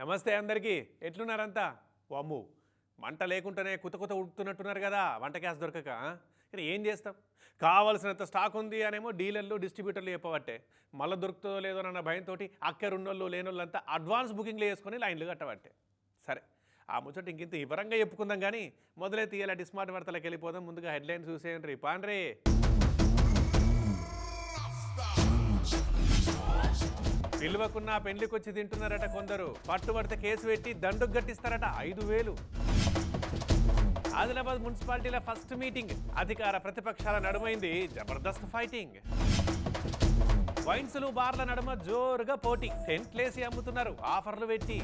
నమస్తే అందరికీ. ఎట్లున్నారంతా? వామ్ము మంట లేకుండానే కుత కుత ఉడుకుతున్నట్టున్నారు కదా, వంట గ్యాస్ దొరకక. కానీ ఏం చేస్తాం, కావాల్సినంత స్టాక్ ఉంది అనేమో డీలర్లు డిస్ట్రిబ్యూటర్లు చెప్పబట్టే, మళ్ళీ దొరుకుతుందో లేదో అన్న భయంతో అక్కరున్నోళ్ళు లేనోళ్ళంతా అడ్వాన్స్ బుకింగ్లు వేసుకొని లైన్లు కట్టబట్టే. సరే, ఆ ముచ్చట ఇంకింత వివరంగా చెప్పుకుందాం. కానీ మొదలైతే ఇలాంటి స్మార్ట్ వార్తలకు వెళ్ళిపోదాం. ముందుగా హెడ్లైన్స్ చూసేయండి. పాండ్రే, పిలువకున్న పెళ్లికొచ్చి తింటున్నారట కొందరు. పట్టుబడితే కేసు పెట్టి దండుకు గట్టిస్తారట 5,000. ఆదిలాబాద్ మున్సిపాలిటీల ఫస్ట్ మీటింగ్, అధికార ప్రతిపక్షాల నడుమైంది జబర్దస్త్ ఫైటింగ్. వైన్సులు బార్ల నడుమ జోరుగా పోటీ, టెంట్లేసి అమ్ముతున్నారు ఆఫర్లు పెట్టి.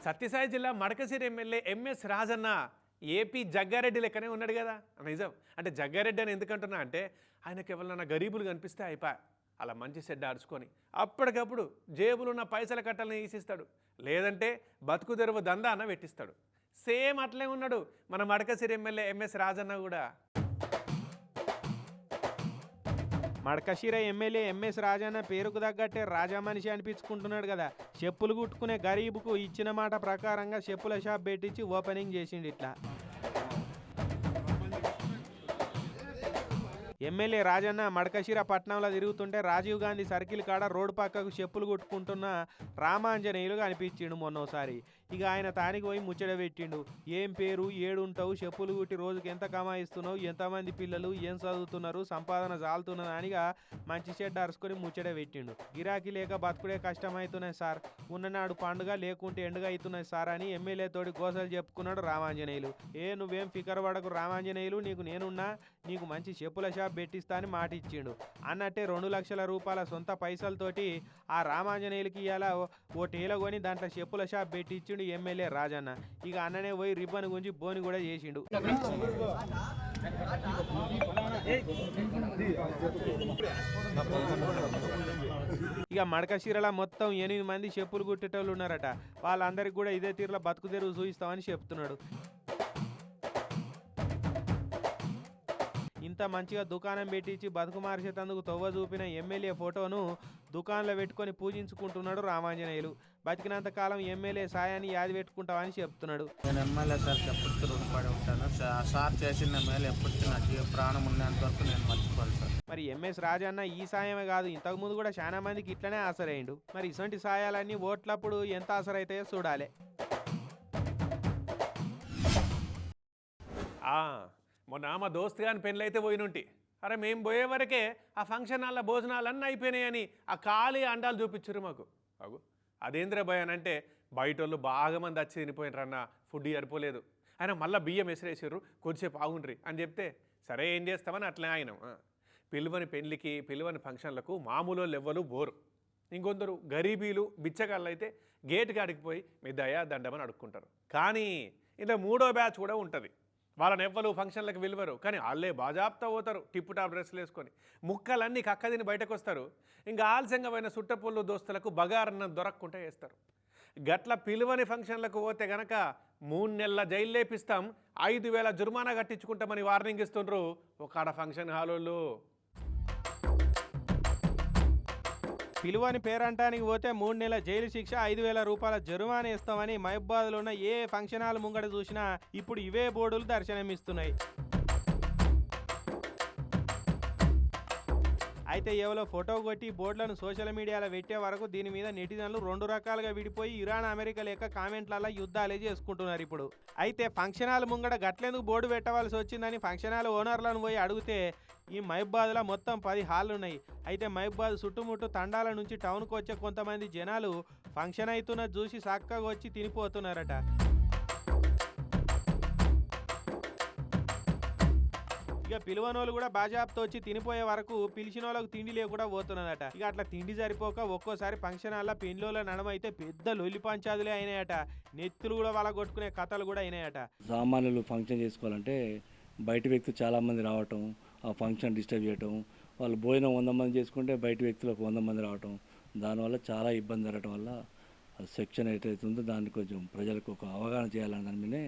సత్యసాయి జిల్లా Madakasira MLA MS Rajanna AP Jagga Reddy లెక్కనే ఉన్నాడు కదా. నిజం అంటే జగ్గారెడ్డి అని ఎందుకంటున్నా అంటే, ఆయనకి ఎవరన్నా గరీబులు కనిపిస్తే అయిపోయా అలా మంచి సెడ్ ఆడుచుకొని అప్పటికప్పుడు జేబులున్న పైసల కట్టలను తీసిస్తాడు, లేదంటే బతుకు తెరువు దందా అన్న పెట్టిస్తాడు. సేమ్ అట్లే ఉన్నాడు మన మడకసిరి ఎమ్మెల్యే ఎంఎస్ రాజన్న కూడా. మడకశిర ఎమ్మెల్యే ఎంఎస్ రాజన్న పేరుకు తగ్గట్టే రాజా మనిషి అనిపించుకుంటున్నాడు కదా. చెప్పులు కుట్టుకునే గరీబుకు ఇచ్చిన మాట ప్రకారంగా చెప్పుల షాప్ పెట్టించి ఓపెనింగ్ చేసిండు. ఇట్లా ఎమ్మెల్యే రాజన్న మడకశిర పట్టణంలో తిరుగుతుంటే రాజీవ్ గాంధీ సర్కిల్ కాడ రోడ్డు పక్కకు చెప్పులు కుట్టుకుంటున్న రామాంజనేయులు కనిపించిండు మొన్నోసారి. ఇక ఆయన తానికి పోయి ముచ్చట పెట్టిండు. ఏం పేరు, ఏడుంటావు, చెప్పులు కుట్టి రోజుకి ఎంత కమాయిస్తున్నావు, ఎంతమంది పిల్లలు ఏం చదువుతున్నారు, సంపాదన చాలుతున్నది అనిగా మంచి షెడ్ అరుచుకొని ముచ్చట పెట్టిండు. గిరాకీ లేక బతుకుడే కష్టమవుతున్నాయి సార్, ఉన్ననాడు పండుగ లేకుంటే ఎండుగా అవుతున్నాయి సార్ అని ఎమ్మెల్యే తోటి గోసలు చెప్పుకున్నాడు రామాంజనేయులు. నువ్వేం ఫికర్ పడకు రామాంజనేయులు, నీకు నేనున్నా, నీకు మంచి చెప్పుల షాప్ పెట్టిస్తా అని మాట ఇచ్చిండు. అన్నట్టే 2 లక్షల రూపాయల సొంత పైసలతోటి ఆ రామాంజనేయులకి ఇవాళ ఓ టేల కొని దాంట్లో చెప్పుల షాప్ పెట్టించిండు ఎమ్మెల్యే రాజన్న. ఇక అన్ననే పోయి రిబ్బన్ గుంచి బోని కూడా చేసిండు. ఇక మడకశిరల మొత్తం 8 మంది చెప్పులు కుట్టేటోళ్ళు ఉన్నారట. వాళ్ళందరికీ కూడా ఇదే తీరులో బతుకు తెరువు చూపిస్తామని చెప్తున్నాడు. ఇంత మంచిగా దుకాణం పెట్టించి బతుకు మార్చేతందుకు తొవ్వ చూపిన ఎమ్మెల్యే ఫోటోను దుకాణంలో పెట్టుకొని పూజించుకుంటున్నాడు రామాంజనేయులు. బతికినంత కాలం ఎమ్మెల్యే సాయాన్ని యాది పెట్టుకుంటామని చెప్తున్నాడు. నేను ఎమ్మెల్యే సార్కి ఎప్పటికీ రుణపడి ఉంటాను. సార్ చేసిన మేలు ఎప్పటికీ నాకు ప్రాణం ఉన్నంత వరకు నేను మర్చిపోను సార్. మరి ఎంఎస్ రాజన్న ఈ సాయమే కాదు, ఇంతకుముందు కూడా చాలా మందికి ఇట్లనే ఆసరైండు. మరి ఇటువంటి సాయాలన్నీ ఓట్లప్పుడు ఎంత ఆసరైతాయో చూడాలి. మొన్న మా దోస్తు గాని పెళ్ళైతే పోయినుంటి. అరే మేము పోయే వరకే ఆ ఫంక్షన్ హాల్ల భోజనాలన్నీ అయిపోయినాయని ఆ ఖాళీ అండాలు చూపించారు మాకు. అగు అదేంద్ర భయ అని అంటే, బయట వాళ్ళు బాగా మంది వచ్చి తినిపోయినరన్న, ఫుడ్ సరిపోలేదు, ఆయన మళ్ళీ బియ్యం ఎసిరేసారు, కొద్దిసేపు ఆగుండ్రి అని చెప్తే సరే ఏం చేస్తామని అట్లే ఆయన. పిలువని పెళ్ళికి పిలువని ఫంక్షన్లకు మామూలు వాళ్ళు ఎవ్వరు బోరు. ఇంకొందరు గరీబీలు బిచ్చగాళ్ళు అయితే గేటు కాడికి పోయి మీ దయా దండమని అడుక్కుంటారు. కానీ ఇలా 3వ బ్యాచ్ కూడా ఉంటుంది. వాళ్ళని ఎవ్వరు ఫంక్షన్లకు విలువరు, కానీ వాళ్ళే బాజాప్తా పోతారు టిప్పు టాప్ డ్రెస్సులు వేసుకొని, ముక్కలన్నీ కక్కదిని బయటకు వస్తారు. ఇంకా ఆలస్యంగా పోయిన సుట్టపొల్లు దోస్తులకు బగారన్నం దొరకకుండా వేస్తారు. గట్ల పిలువని ఫంక్షన్లకు పోతే గనక 3 నెలల జైలు లేపిస్తాం, 5,000 జుర్మానా కట్టించుకుంటామని వార్నింగ్ ఇస్తుండ్రు ఒక ఫంక్షన్ హాలోళ్ళు. పిలువని పేరంటానికి పోతే 3 నెలల జైలు శిక్ష, 5,000 రూపాయల జరిమానా ఇస్తామని మహబూబాద్లో ఉన్న ఏ ఫంక్షన్ హాల్ ముంగట చూసినా ఇప్పుడు ఇవే బోర్డులు దర్శనమిస్తున్నాయి. అయితే ఎవరో ఫోటో కొట్టి బోర్డులను సోషల్ మీడియాలో పెట్టే వరకు దీని మీద నెటిజన్లు 2 రకాలుగా విడిపోయి ఇరాన్ అమెరికా లేక కామెంట్లలో యుద్ధాలే చేసుకుంటున్నారు ఇప్పుడు. అయితే ఫంక్షన్ హాల్ ముంగట గట్లెందుకు బోర్డు పెట్టవలసి వచ్చిందని ఫంక్షన్ హాల్ ఓనర్లను పోయి అడిగితే, ఈ మహబూబాద్లో మొత్తం 10 హాళ్ళు ఉన్నాయి. అయితే మహబూబాద్ చుట్టుముట్టు తండాల నుంచి టౌన్కు వచ్చే కొంతమంది జనాలు ఫంక్షన్ అవుతున్న చూసి చక్కగా వచ్చి తినిపోతున్నారట. ఇక పిలువనోళ్ళు కూడా బాజాబ్తో వచ్చి తినిపోయే వరకు పిలిచిన వాళ్ళకు తిండి లేకుండా పోతున్నదట. ఇక అట్లా తిండి సరిపోక ఒక్కోసారి ఫంక్షన్ హాల్లో పెళ్లిళ్ళ నడమ అయితే పెద్ద లొల్లి పంచాదులే అయినాయట. నెత్తులు కూడా వాళ్ళ కొట్టుకునే కథలు కూడా అయినాయట. సామాన్యులు ఫంక్షన్ చేసుకోవాలంటే బయట వ్యక్తులు చాలామంది రావటం, ఆ ఫంక్షన్ డిస్టర్బ్ చేయటం, వాళ్ళు భోజనం 100 మంది చేసుకుంటే బయట వ్యక్తులకు 100 మంది రావటం, దానివల్ల చాలా ఇబ్బంది జరగటం వల్ల సెక్షన్ ఏదైతే ఉందో దాన్ని కొంచెం ప్రజలకు ఒక అవగాహన చేయాలని దాని మీదనే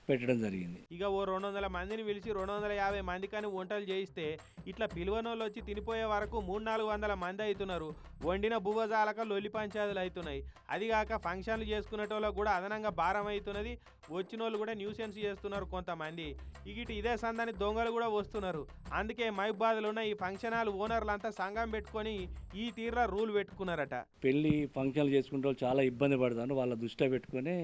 పెట్టడం జరిగింది. ఇక ఓ 200 మందిని పిలిచి 250 మందికని వంటలు చేయిస్తే ఇట్లా పిలువనోళ్ళు వచ్చి తినిపోయే వరకు 300-400 మంది అవుతున్నారు. వండిన బువ్వజాలక లొల్లి పంచాదులు అవుతున్నాయి. అదిగాక ఫంక్షన్లు చేసుకునేటోళ్ళకు కూడా అదనంగా భారం అవుతున్నది. వచ్చినోళ్ళు కూడా న్యూసెన్స్ చేస్తున్నారు కొంతమంది. ఇదే సందాన్ని దొంగలు కూడా వస్తున్నారు. అందుకే మహబూబాద్లో ఉన్న ఈ ఫంక్షన్ హాల్ ఓనర్లంతా సంఘం పెట్టుకొని ఈ తీర్ల రూల్ పెట్టుకున్నారట. పెళ్లి ఫంక్షన్లు చేసుకుంటే వాళ్ళు చాలా ఇబ్బంది పడతారు. వాళ్ళ దృష్టిలో పెట్టుకునే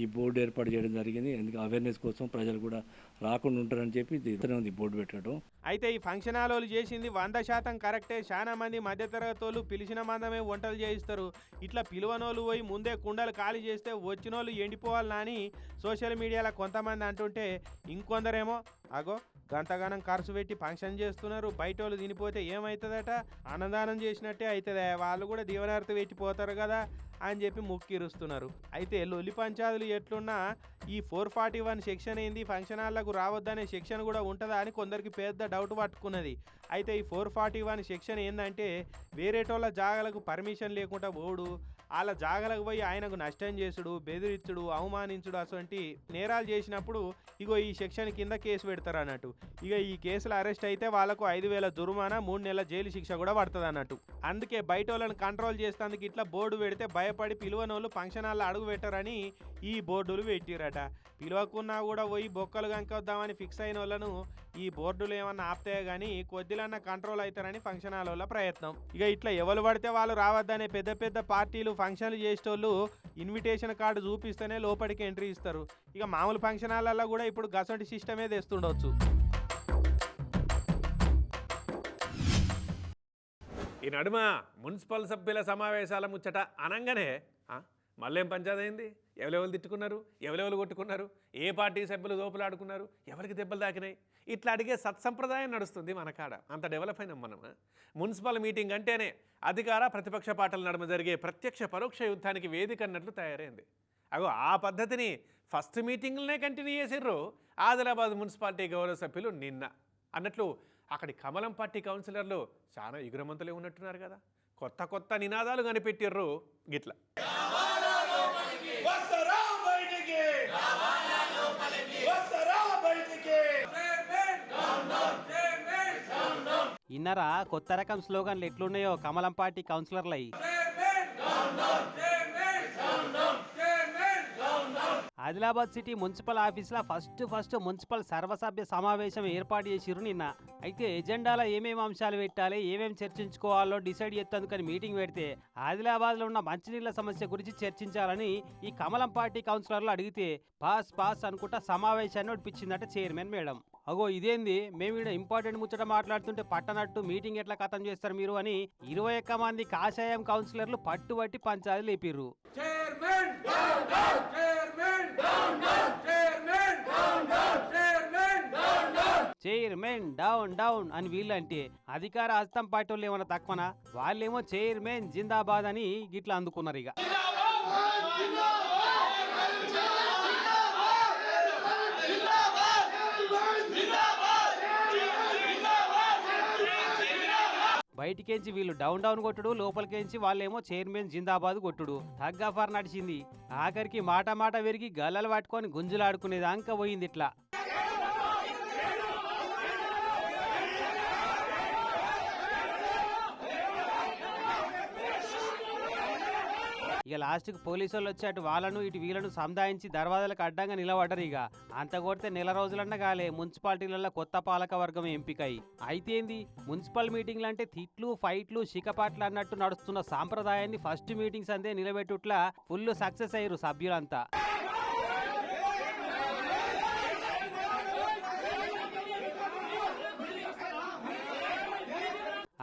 ఈ బోర్డు ఏర్పాటు చేయడం జరిగింది. ఎందుకు అవేర్నెస్ కోసం ప్రజలు కూడా రాకుండా ఉంటారని చెప్పి ఇతనే ఉంది బోర్డు పెట్టడం. అయితే ఈ ఫంక్షన్ హాల్ వాళ్ళు చేసింది 100% కరెక్టే. చాలా మంది మధ్యతరగతి వాళ్ళు పిలిచిన మందమే వంటలు చేయిస్తారు. ఇట్లా పిలువనోళ్ళు పోయి ముందే కుండలు ఖాళీ చేస్తే వచ్చినోళ్ళు ఎండిపోవాలని అని సోషల్ మీడియాలో కొంతమంది అంటుంటే, ఇంకొందరేమో అగో గంతగానం ఖర్చు పెట్టి ఫంక్షన్ చేస్తున్నారు, బయట వాళ్ళు తినిపోతే ఏమవుతుందట, అన్నదానం చేసినట్టే అవుతుందా, వాళ్ళు కూడా దీవనార్థి పెట్టిపోతారు కదా అని చెప్పి ముక్కిరుస్తున్నారు. అయితే లొల్లి పంచాదులు ఎట్లున్నా ఈ 441 సెక్షన్ ఏంది, ఫంక్షన్ హాల్లకు రావద్దనే సెక్షన్ కూడా ఉంటుందా అని కొందరికి పెద్ద డౌట్ పట్టుకున్నది. అయితే ఈ 441 సెక్షన్ ఏంటంటే వేరేటోళ్ళ జాగాలకు పర్మిషన్ లేకుండా పోడు, వాళ్ళ జాగాలకు పోయి ఆయనకు నష్టం చేసుడు, బెదిరించుడు, అవమానించుడు అటువంటి నేరాలు చేసినప్పుడు ఈ సెక్షన్ కింద కేసు పెడతారు అన్నట్టు. ఈ కేసులో అరెస్ట్ అయితే వాళ్ళకు 5,000 జుర్మానా, 3 నెలల జైలు శిక్ష కూడా పడుతుంది అన్నట్టు. అందుకే బయట వాళ్ళని కంట్రోల్ చేసేందుకు ఇట్లా బోర్డు పెడితే భయపడి పిలువనోళ్ళు ఫంక్షన్ హాల్లో అడుగు పెట్టారని ఈ బోర్డులు పెట్టిరట. పిలవకున్నా కూడా పోయి బొక్కలు కనుకొద్దామని ఫిక్స్ అయిన వాళ్ళను ఈ బోర్డులు ఏమన్నా ఆపుతాయో కానీ కొద్దిలన్నా కంట్రోల్ అవుతారని ఫంక్షన్ హాల్ వాళ్ళ ప్రయత్నం. ఇట్లా ఎవరు పడితే వాళ్ళు రావద్దనే పెద్ద పెద్ద పార్టీలు ఫంక్షన్లు చేసేటోళ్ళు ఇన్విటేషన్ కార్డు చూపిస్తేనే లోపలికి ఎంట్రీ ఇస్తారు. మామూలు ఫంక్షన్ హాల్లో కూడా ఇప్పుడు గసంటి సిస్టమే తెస్తుండొచ్చు. ఈ నడుమ మున్సిపల్ సభ్యుల సమావేశాల ముచ్చట అనంగానే మళ్ళేం పంచాయతీ అయింది, ఎవరెవరు తిట్టుకున్నారు, ఎవరెవరు కొట్టుకున్నారు, ఏ పార్టీ సభ్యులు దోపులాడుకున్నారు, ఎవరికి దెబ్బలు తాకినాయి, ఇట్లా అడిగే సత్సంప్రదాయం నడుస్తుంది మన కాడ. అంత డెవలప్ అయినాం మనం. మున్సిపల్ మీటింగ్ అంటేనే అధికార ప్రతిపక్ష పార్టీల నడుమ జరిగే ప్రత్యక్ష పరోక్ష యుద్ధానికి వేదిక అన్నట్లు తయారైంది. ఆ పద్ధతిని ఫస్ట్ మీటింగ్లనే కంటిన్యూ చేసిర్రు ఆదిలాబాద్ మున్సిపాలిటీ గౌరవ సభ్యులు నిన్న. అన్నట్లు అక్కడి కమలం పార్టీ కౌన్సిలర్లు చాలా ఎగురమంతులే ఉన్నట్టున్నారు కదా. కొత్త కొత్త నినాదాలు కనిపెట్టిర్రు గిట్ల. ఇన్నరా కొత్త రకం స్లోగన్లు ఎట్లున్నాయో కమలం పార్టీ కౌన్సిలర్లయి. ఆదిలాబాద్ సిటీ మున్సిపల్ ఆఫీసులో ఫస్ట్ మున్సిపల్ సర్వసభ్య సమావేశం ఏర్పాటు చేసిర్రు నిన్న. అయితే ఎజెండాలో ఏమేమి అంశాలు పెట్టాలి, ఏమేమి చర్చించుకోవాలో డిసైడ్ చేసేందుకని మీటింగ్ పెడితే ఆదిలాబాద్లో ఉన్న మంచినీళ్ల సమస్య గురించి చర్చించాలని ఈ కమలం పార్టీ కౌన్సిలర్లు అడిగితే పాస్ అనుకుంటా సమావేశాన్ని నడిపించిందట చైర్మన్ మేడం. ఇదేంది, మేము ఇక్కడ ఇంపార్టెంట్ ముచ్చట మాట్లాడుతుంటే పట్టనట్టు మీటింగ్ ఎట్లా ఖతం చేస్తారు మీరు అని 21 మంది కాషాయం కౌన్సిలర్లు పట్టుబట్టి పంచాయతీ లేపిర్రు. చైర్మన్ డౌన్ డౌన్ అని వీళ్ళంటే అధికార హస్తం పార్టీ వాళ్ళు ఏమన్నా తక్కువనా, వాళ్ళేమో చైర్మన్ జిందాబాద్ అని గిట్లా అందుకున్నారు. బయటికేంచి వీళ్ళు డౌన్ కొట్టుడు, లోపలికేంచి వాళ్ళేమో చైర్మన్ జిందాబాద్ కొట్టుడు తగ్గఫర్ నడిచింది. ఆఖరికి మాట విరిగి గల్లలు పట్టుకొని గుంజులాడుకునేదాకా పోయింది ఇట్లా. లాస్ట్కి పోలీసు వాళ్ళు వచ్చి అటు వాళ్ళను ఇటు వీళ్ళను సంధాయించి దర్వాజాలకు అడ్డంగా నిలబడ్డరు. అంత కొడితే నెల రోజులన్నా కాలే మున్సిపాలిటీలలో కొత్త పాలక వర్గం ఎంపికై. అయితే ఏంది, మున్సిపల్ మీటింగ్లు అంటే తిట్లు, ఫైట్లు, శిఖపాట్లు అన్నట్టు నడుస్తున్న సాంప్రదాయాన్ని ఫస్ట్ మీటింగ్స్ అందే నిలబెట్టుట్లా ఫుల్ సక్సెస్ అయ్యారు సభ్యులంతా.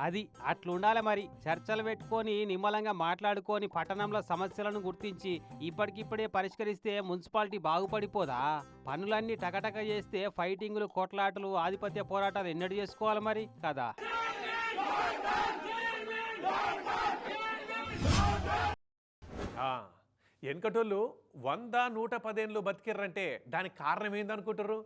అది అట్లుండాలి మరి. చర్చలు పెట్టుకొని నిమ్మలంగా మాట్లాడుకొని పట్టణంలో సమస్యలను గుర్తించి ఇప్పటికిప్పుడే పరిష్కరిస్తే మున్సిపాలిటీ బాగుపడిపోదా? పనులన్నీ టకటక చేస్తే ఫైటింగులు, కొట్లాటలు, ఆధిపత్య పోరాటాలు ఎన్నడూ చేసుకోవాలి మరి కదా. వెనకటోళ్ళు 100-110 ఏళ్ళు బతికిర్రంటే దానికి కారణం ఏందనుకుంటారు?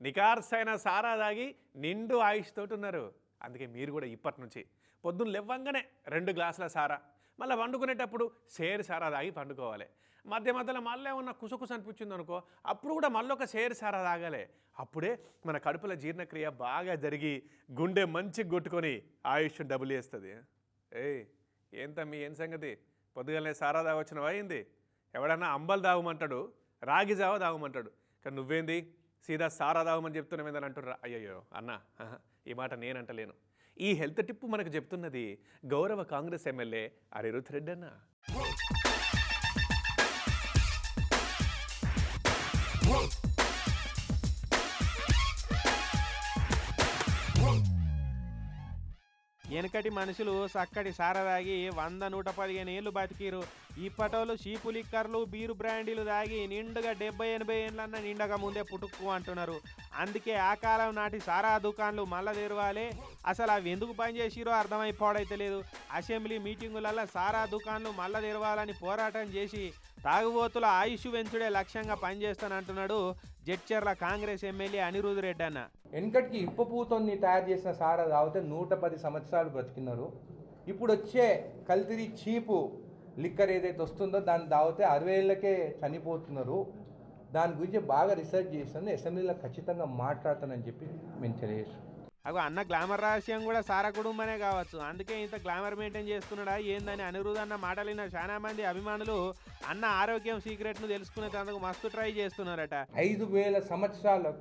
నికార్సైన సారా దాగి నిండు ఆయుష్ తోటి ఉన్నారు. అందుకే మీరు కూడా ఇప్పటి నుంచి పొద్దున్న లేవ్వంగానే 2 గ్లాసుల సారా, మళ్ళీ వండుకునేటప్పుడు సేరు సారా తాగి పండుకోవాలి. మధ్య మధ్యలో మళ్ళీ ఏమన్నా కుసకుస అనిపించింది అనుకో, అప్పుడు కూడా మళ్ళీ ఒక సేరు సారా తాగాలి. అప్పుడే మన కడుపుల జీర్ణక్రియ బాగా జరిగి గుండె మంచిగా కొట్టుకొని ఆయుష్ డబుల్ చేస్తుంది. ఏంతమ్మీ ఏం సంగతి, పొద్దుగానే సారా తాగొచ్చినవా అయింది? ఎవడన్నా అంబలు తాగమంటాడు, రాగి జావ తాగమంటాడు, కానీ నువ్వేంది సీదా సారా తాగమని చెప్తున్నావు ఏందని అంటుర్రా. అయ్యయ్యో అన్న, ఈ మాట నేనంటలేను. ఈ హెల్త్ టిప్ మనకు చెప్తున్నది గౌరవ కాంగ్రెస్ ఎమ్మెల్యే అనిరుద్ రెడ్డి అన్న. వెనకటి మనుషులు చక్కటి సారా తాగి 100-115 ఏళ్ళు బతికిరు. ఇప్పటోళ్ళు షీపు లిక్కర్లు బీరు బ్రాండీలు తాగి నిండుగా 70-80 ఏళ్ళన్న నిండగా ముందే పుట్టుక్కు అంటున్నారు. అందుకే ఆ కాలం నాటి సారా దుకాన్లు మళ్ళా తెరవాలి. అసలు అవి ఎందుకు పనిచేసిరో అర్థమైపోవడైతే లేదు. అసెంబ్లీ మీటింగులలో సారా దుకాన్లు మళ్ళా తెరవాలని పోరాటం చేసి తాగుబోతుల ఆయుష్ పెంచుడే లక్ష్యంగా పనిచేస్తానంటున్నాడు జడ్చర్ల కాంగ్రెస్ ఎమ్మెల్యే అనిరుద్ రెడ్డి అన్న. వెనకటికి ఇప్ప పూతోని తయారు చేసిన సారా తాగితే 110 సంవత్సరాలు బ్రతికినారు. ఇప్పుడు వచ్చే కల్తీ చీపు లిక్కర్ ఏదైతే వస్తుందో దాన్ని తాగితే 60 ఏళ్ళకే చనిపోతున్నారు. దాని గురించి బాగా రీసెర్చ్ చేస్తాను, అసెంబ్లీలో ఖచ్చితంగా మాట్లాడతానని చెప్పి మేము తెలియజేస్తాం. అగో అన్న గ్లామర్ రహస్యం కూడా సారా కుటుంబనే కావచ్చు. అందుకే ఇంత గ్లామర్ మెయింటైన్ చేస్తున్నాడా ఏందని అనిరుద్ అన్న మాటలిన చాలా మంది అభిమానులు అన్న ఆరోగ్యం సీక్రెట్ను తెలుసుకునేందుకు మస్తు ట్రై చేస్తున్నారట. 5000 సంవత్సరాల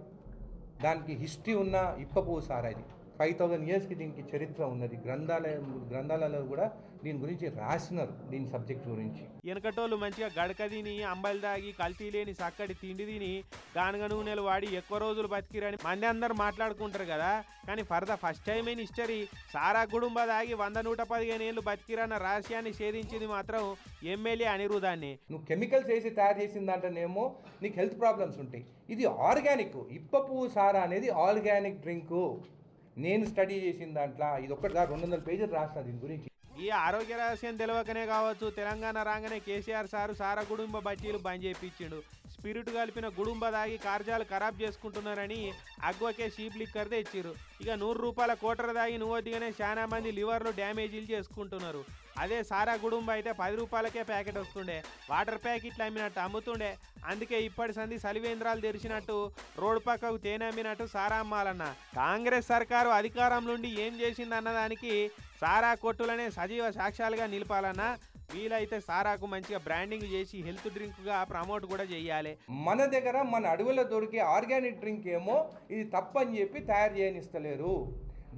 దానికి హిస్టరీ ఉన్న ఇప్పపు సారా ఇది. 5000 ఇయర్స్కి దీనికి చరిత్ర ఉన్నది. గ్రంథాలలో కూడా దీని గురించి రాసినారు, దీని సబ్జెక్ట్ గురించి. వెనకటోళ్ళు మంచిగా గడక తిని అంబలి తాగి కల్తీ లేని చక్కటి తిండి తిని గానుగ నూనెలు వాడి ఎక్కువ రోజులు బతికిరని మంది అందరు మాట్లాడుకుంటారు కదా. కానీ for the first time in history సారా గుడుంబ తాగి 100-115 ఏళ్ళు బతికిరన్న రహస్యాన్ని ఛేదించింది మాత్రం ఎమ్మెల్యే అనిరుదాన్ని. నువ్వు కెమికల్స్ వేసి తయారు చేసిన దాంట్లోనేమో నీకు హెల్త్ ప్రాబ్లమ్స్ ఉంటాయి. ఇది ఆర్గానిక్. ఇప్పపు సారా అనేది ఆర్గానిక్ డ్రింకు. నేను స్టడీ చేసిన దాంట్లో ఇది ఒక్కటి 200 పేజీలు రాసిన దీని గురించి. ఈ ఆరోగ్య రహస్యం తెలియకనే కావచ్చు తెలంగాణ రాగానే కేసీఆర్ సారు సారా గుడుంబ బట్టీలు బంద్ చేయించిండు. స్పిరిట్ కలిపిన గుడుంబ దాగి కార్జాలు ఖరాబ్ చేసుకుంటున్నారని అగ్వకే షీప్ లిక్కర్ తెచ్చిరు. ఇక 100 రూపాయల కోటర్ దాగి నువ్వొద్దిగానే చాలా మంది లివర్లు డ్యామేజీలు చేసుకుంటున్నారు. అదే సారా గుడుంబ అయితే 10 రూపాయలకే ప్యాకెట్ వస్తుండే, వాటర్ ప్యాకెట్లు అమ్మినట్టు అమ్ముతుండే. అందుకే ఇప్పటి సంది సలివేంద్రాలు తెరిచినట్టు రోడ్డు పక్కకు తేనె అమ్మినట్టు సారా అమ్మాలన్న. కాంగ్రెస్ సర్కారు అధికారం నుండి ఏం చేసింది అన్నదానికి సారా కొట్టులనే సజీవ సాక్ష్యాలుగా నిలపాలన్నా. వీలైతే సారాకు మంచిగా బ్రాండింగ్ చేసి హెల్త్ డ్రింక్గా ప్రమోట్ కూడా చేయాలి. మన దగ్గర మన అడవుల్లో దొరికే ఆర్గానిక్ డ్రింక్ ఏమో ఇది తప్పని చెప్పి తయారు చేయనిస్తలేరు.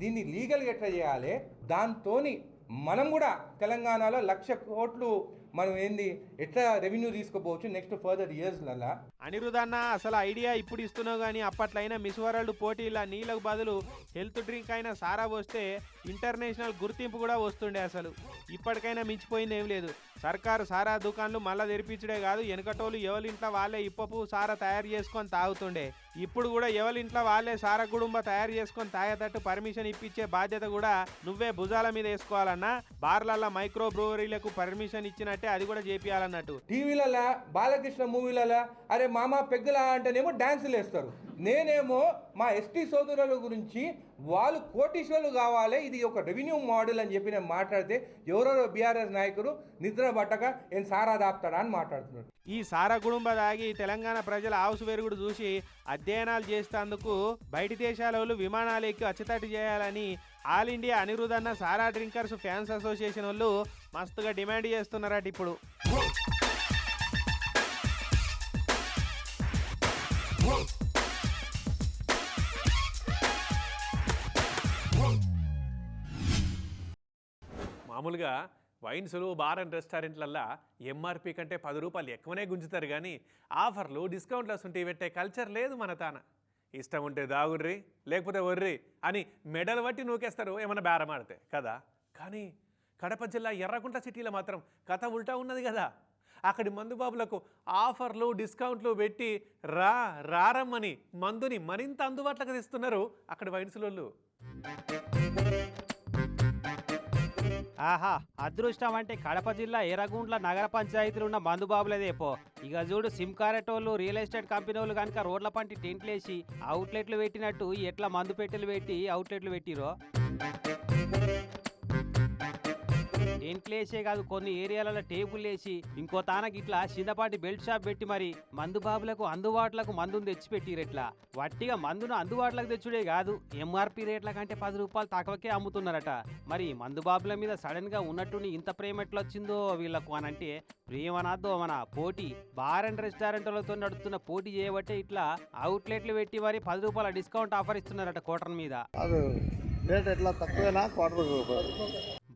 దీన్ని లీగల్గా ఎట్లా చేయాలి, దాంతోని మనం కూడా తెలంగాణలో 1,00,000 కోట్లు మనం ఎట్లా రెవెన్యూ తీసుకోపోవచ్చు నెక్స్ట్ ఫర్దర్ ఇయర్స్లలో. అనిరుద్ అన్న అసలు ఐడియా ఇప్పుడు ఇస్తున్నావు కానీ అప్పట్లయినా మిస్ వరల్డ్ పోటీల నీళ్ళకు బదులు హెల్త్ డ్రింక్ అయినా సారా వస్తే ఇంటర్నేషనల్ గుర్తింపు కూడా వస్తుండే. అసలు ఇప్పటికైనా మించిపోయింది ఏం లేదు. సర్కారు సారా దుకాన్లు మళ్ళా తెరిపించడే కాదు, వెనకటోళ్ళు ఎవరింట్లో వాళ్ళే ఇప్పపు సారా తయారు చేసుకొని తాగుతుండే. ఇప్పుడు కూడా ఎవరింట్లో వాళ్ళే సారా గుడుంబ తయారు చేసుకొని తాగేటట్టు పర్మిషన్ ఇప్పించే బాధ్యత కూడా నువ్వే భుజాల మీద వేసుకోవాలన్నా. బార్లల్లో మైక్రో బ్రూవరీలకు పర్మిషన్ ఇచ్చినట్టే అది కూడా చేపియాలన్నట్టు. టీవీలలో బాలకృష్ణ మూవీలలో అరే మామ పెగ్గులా అంటేనేమో డ్యాన్సులు వేస్తారు. నేనేమో మా ఎస్టీ సోదరుల గురించి వాళ్ళు కోటీశ్వరులు కావాలి, ఇది ఒక రెవెన్యూ మోడల్ అని చెప్పి నేను మాట్లాడితే ఎవరెవరో బీఆర్ఎస్ నాయకులు నిద్ర పట్టక ఏం సారా దాపుతాడా అని మాట్లాడుతున్నాడు. ఈ సారా గుడుంబ దాగి తెలంగాణ ప్రజల ఆవుసు వెరుగుడు చూసి అధ్యయనాలు చేసేందుకు బయటి దేశాల వాళ్ళు విమానాలు ఎక్కి అచ్చతట్టు చేయాలని ఆల్ ఇండియా అనిరుద్ అన్న సారా డ్రింకర్స్ ఫ్యాన్స్ అసోసియేషన్ వాళ్ళు మస్తుగా డిమాండ్ చేస్తున్నారట ఇప్పుడు. మామూలుగా వైన్స్లు బార్ అండ్ రెస్టారెంట్లల్లో ఎంఆర్పి కంటే 10 రూపాయలు ఎక్కువనే గుంజుతారు కానీ ఆఫర్లు డిస్కౌంట్లు వస్తుంటే పెట్టే కల్చర్ లేదు మన తాన. ఇష్టం ఉంటే దాగుర్రి లేకపోతే వర్రి అని మెడల్ బట్టి నూకేస్తారు ఏమన్నా బేరం ఆడితే కదా. కానీ కడప జిల్లా ఎర్రకుంట సిటీలో మాత్రం కథ ఉల్టా ఉన్నది కదా. అక్కడి మందుబాబులకు ఆఫర్లు డిస్కౌంట్లు పెట్టి రారమ్మని మందుని మరింత అందుబాటులోకి తెస్తున్నారు అక్కడి వైన్స్లోళ్ళు. ఆహా, అదృష్టం అంటే కడప జిల్లా ఎర్రగుంట్ల నగర పంచాయతీలు ఉన్న మందుబాబులదేపో. ఇక చూడు సిమ్ కారెటోళ్ళు రియల్ ఎస్టేట్ కంపెనీ వాళ్ళు కనుక రోడ్ల పంటి టెంట్లేసి అవుట్లెట్లు పెట్టినట్టు ఎట్లా మందు పెట్టెలు పెట్టి అవుట్లెట్లు పెట్టిరో. టెంట్లేసే కాదు కొన్ని ఏరియాలలో టేబుల్ వేసి ఇంకో తానకి ఇట్లా చిన్నపాటి బెల్ట్ షాప్ పెట్టి మరి మందు బాబులకు అందుబాటులకు మందును తెచ్చిపెట్టిరట్లా. వట్టిగా మందును అందుబాటులకు తెచ్చుడే కాదు, ఎంఆర్పి రేట్ల కంటే 10 రూపాయలు తక్కువకే అమ్ముతున్నారట. మరి మందు బాబుల మీద సడన్ గా ఉన్నట్టుండి ఇంత ప్రేమ ఎట్లా వచ్చిందో వీళ్ళకు అనంటే ప్రేమనాదో మన పోటీ బార్ అండ్ రెస్టారెంట్లతో నడుస్తున్న పోటీ చేయబట్టే ఇట్లా అవుట్లెట్లు పెట్టి మరి 10 రూపాయల డిస్కౌంట్ ఆఫర్ ఇస్తున్నారట కోటన్ మీద. రేట్ ఎట్లా తక్కువేనా క్వార్టర్ రూపాయలు?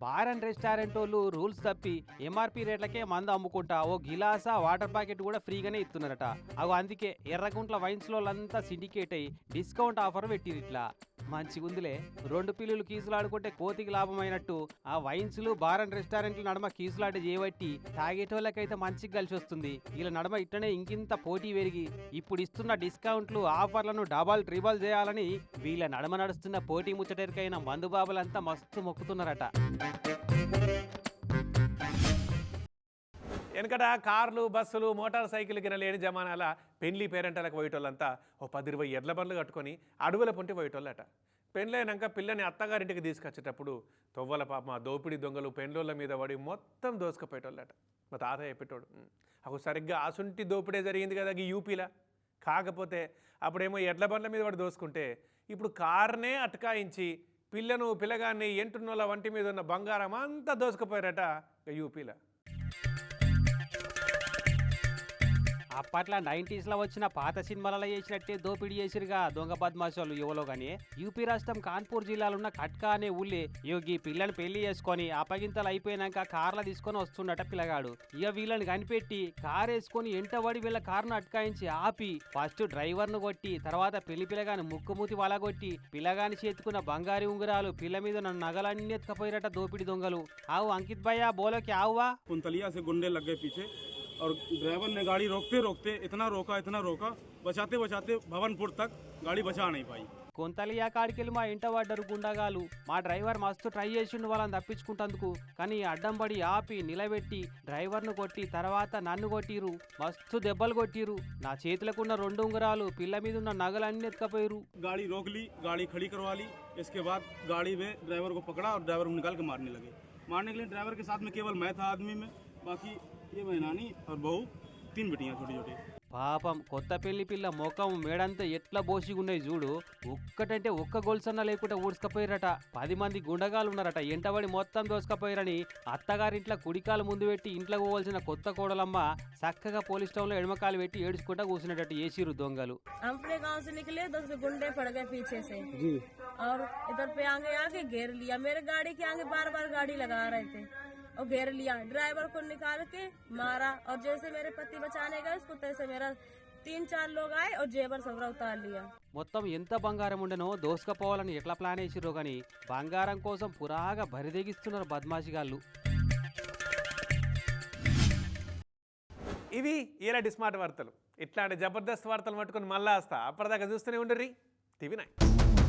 బార్ అండ్ రెస్టారెంట్ వాళ్ళు రూల్స్ తప్పి ఎంఆర్పి రేట్లకే మందు అమ్ముకుంటా ఓ గిలాసా వాటర్ ప్యాకెట్ కూడా ఫ్రీగానే ఇస్తున్నారట. అగో అందుకే ఎర్రగుంట్ల వైన్స్ లోలంతా సిండికేట్ అయ్యి డిస్కౌంట్ ఆఫర్ పెట్టిరు. ఇట్లా మంచిగుందిలే, 2 పిల్లులు కీసులాడుకుంటే కోతికి లాభమైనట్టు ఆ వైన్స్లు బార్ అండ్ రెస్టారెంట్ల నడమ కీసులాట చేయబట్టి తాగేటోళ్ళకైతే మంచిగా కలిసి వస్తుంది. వీళ్ళ నడమ ఇట్లనే ఇంకింత పోటీ పెరిగి ఇప్పుడు ఇస్తున్న డిస్కౌంట్లు ఆఫర్లను డబల్ ట్రిబల్ చేయాలని వీళ్ళ నడమ నడుస్తున్న పోటీ ముచ్చటరికైన మందు బాబులంతా మస్తు మొక్కుతున్నారట. వెనకట కార్లు, బస్సులు, మోటార్ సైకిల్ గిన లేని జమానాల పెళ్లి పేరెంటలకు పోయేటోళ్ళంతా ఓ 10-20 ఎడ్ల బండ్లు కట్టుకొని అడవుల పొంటి పోయేటోళ్ళట. పెళ్ళైనాక పిల్లని అత్తగారింటికి తీసుకొచ్చేటప్పుడు తొవ్వల పాప దోపిడి దొంగలు పెండ్లోళ్ళ మీద పడి మొత్తం దోసుకుపోయేటోళ్ళట. మా తాత చెప్పేటోడు. అప్పుడు సరిగ్గా అసుంటి దోపిడే జరిగింది కదా ఈ యూపీలా. కాకపోతే అప్పుడేమో ఎడ్ల బండ్ల మీద పడి దోసుకుంటే ఇప్పుడు కార్నే అటకాయించి పిల్లను పిల్లగాన్ని ఎంటున్నోళ్ళ వంటి మీద ఉన్న బంగారం అంతా దోసుకుపోయారట యూపీలో. అప్పట్లో 90s వచ్చిన పాత సినిమాలలో చేసినట్టే దోపిడీ చేసిరుగా దొంగ బద్మాషాలు యువలో గానీ యూపీ రాష్ట్రం కాన్పూర్ జిల్లాలో ఉన్న కట్కా అనే ఊళ్ళే యోగి పిల్లని పెళ్లి చేసుకొని అప్పగింతలు అయిపోయినాక కార్ల తీసుకొని వస్తుండట పిల్లగాడు. ఇక వీళ్ళని కనిపెట్టి కార్ వేసుకొని ఎంటబడి వీళ్ళ కారును అటకాయించి ఆపి ఫస్ట్ డ్రైవర్ను కొట్టి తర్వాత పెళ్లి పిల్లగాని ముక్కుమూతి వలగొట్టి పిల్లగాని చేతుకున్న బంగారు ఉంగరాలు పిల్ల మీద నగలన్నీ ఎత్తుకపోయారట దోపిడి దొంగలు. ఆవు అంకిత్ భయ్యా బోలోకి ఆవువా. कुंतलिया से गुंडे लग गए पीछे और ड्राइवर ने गाड़ी रोकते रोकते इतना रोका बचाते बचाते भवनपुर तक गाड़ी बचा नहीं पाई. కొంతలియా కాడికెళ్ళి మా ఇంట పడ్డరు గుండగాలు. మా డ్రైవర్ మస్తు ట్రై చేసిండు వాళ్ళని తప్పించుకుంటందుకు, కానీ అడ్డం పడి ఆపి నిలబెట్టి డ్రైవర్ను కొట్టి తర్వాత నన్ను కొట్టిరు, మస్తు దెబ్బలు కొట్టిరు. నా చేతులకున్న 2 ఉంగరాలు పిల్ల మీద ఉన్న నగలన్నీ ఎత్తుకపోయారు. गाड़ी रोक ली, गाड़ी खड़ी करवा ली. इसके बाद गाड़ी में ड्राइवर को पकड़ा और ड्राइवर को निकाल के मारने लगे. मारने के लिए ड्राइवर के साथ में केवल मैं था आदमी में, बाकी ये बहनानी और बहू 3 बेटियाँ छोटी छोटी. పాపం కొత్త పెళ్లి పిల్ల ముఖం మేడంతా ఎట్లా బోసిగున్నాయి చూడు. ఒక్కటంటే ఒక్క గొలుసన్న లేకుండా ఊడ్చుకపోయారట. 10 మంది గుండగాలు ఉన్నారట. ఎంటబడి మొత్తం దోసుకపోయారని అత్తగారింట్లో కుడికాలు ముందు పెట్టి ఇంట్లో పోవాల్సిన కొత్త కోడలమ్మ చక్కగా పోలీస్ స్టేషన్లో ఎడమకాలు పెట్టి ఏడ్చుకుంటా కూర్చునేటట్టు చేసిరు దొంగలు. अपने गांव से निकले तो उसके गुंडे पड़ गए पीछे से और इधर पे आगे घेर लिया. मेरे गाड़ी के आगे बार बार गाड़ी लगा रहे थे और घेर लिया. ड्राइवर को निकाल के मारा और जैसे मेरे पति बचाने गए उसको तैसे मेरा 3-4 लोग आए और जेवर सबरा उतार लिया. మొత్తం ఎంత బంగారం ఉండనో దోసుకపోవాలని ఎట్లా ప్లాన్ వేసిరో గాని బంగారం కోసం పురాగా బరిదెగిస్తున్నారు బద్మాషిగాళ్ళు. ఇవి ఈనాటి స్మార్ట్ వార్తలు. ఇట్లాంటి జబర్దస్త్ వార్తలు పట్టుకొని మళ్ళా వస్తా. అప్పటిదాకా చూస్తూనే ఉండర్రి టీవీ 9.